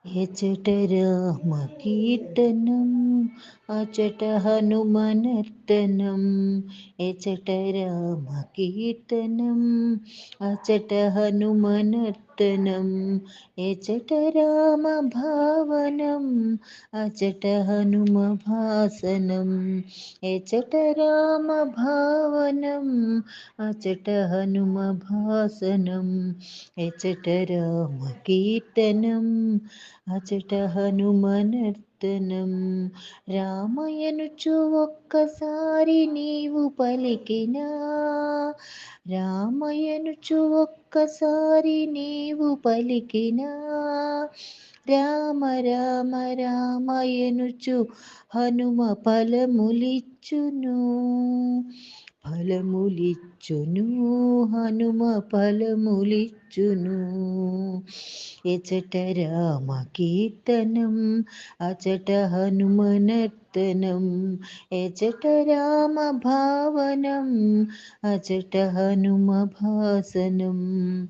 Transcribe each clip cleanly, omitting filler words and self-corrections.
ఎచట రామ కీర్తనం అచట హనుమనర్తనం. ఎచట రామ కీర్తనం అచట హనుమనర్తనం. ఎచట రామ భావనం అచట హనుమ భాసనం. ఎచట రామ భావనం అచట హనుమ భాసనం. ఎచట రామ కీర్తనం అచట హనుమనర్తనం. రామయనుచు ఒక్కసారి నీవు పలికినా, రామయనుచు ఒక్కసారి నీవు పలికినా, రామ రామ రామయనుచు హనుమ ఫలములిచ్చును. ఫలములిచ్చును హనుమ ఫలములిచ్చును. ఎచట రామ కీర్తనం అచట హనుమనర్తనం. ఎచట రామ భావనం అచట హనుమ భాసనం.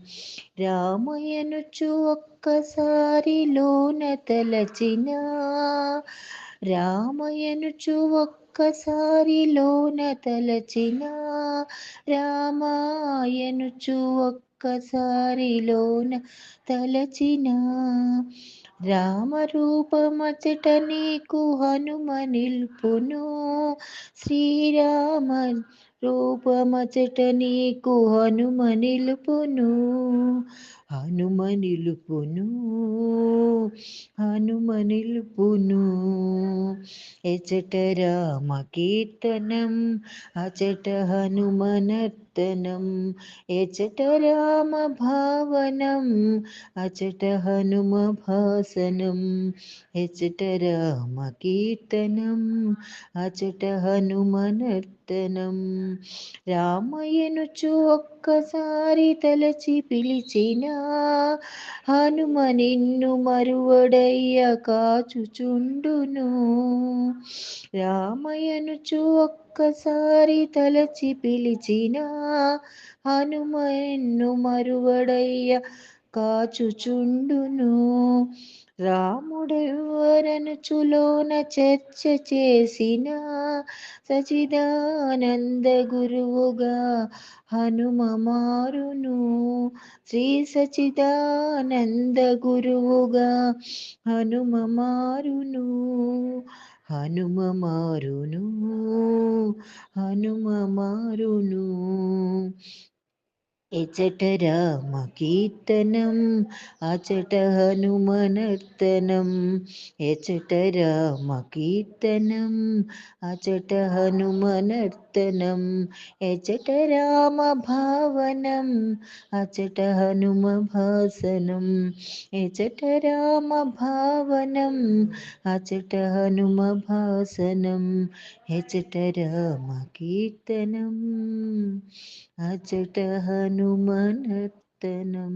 రామయనుచు ఒక్కసారి లోన తలచినా, రామయనుచు ఒక్కసారి లోన తలచినా, రామాయనుచు ఒక్కసారి లోన తలచినా, రామరూపమచట నీకు హనుమ నిల్పును. శ్రీరామ రూపమచట నీకు హనుమ నిలుపును. హనుమ నిలుపును హనుమ నిలుపును. ఎచట రామ కీర్తనం అచట హనుమనర్తనం. ఎచట రామ భావనం అచట హనుమ భాసనం. ఎచట రామ కీర్తనం అచట హనుమనర్తనం. రామయ్యనుచు ఒక్కసారి తలచి పిలిచినా, హనుమ నిన్ను మరువడయ్య కాచుచుండును. రామయ్యనుచు ఒక్కసారి తలచి పిలిచినా, హనుమ నిన్ను మరువడయ్య కాచుచుండును. రాముడెవరనుచులోన చర్చ చేసిన, సచిదానంద గురువుగా హనుమ మారును. శ్రీ సచిదానంద గురువుగా హనుమ మారును. హనుమ మారును హనుమ మారును. ఎచట రామ కీర్తనం అచట హనుమనర్తనం. ఎచట రామ కీర్తనం అచట హనుమనర్తనం. ఎచట రామ భావనం అచట హనుమ భాసనం. ఎచట రామ భావనం అచట హనుమ భాసనం. ఎచట రామ కీర్తనం అచట హనుమనర్తనం.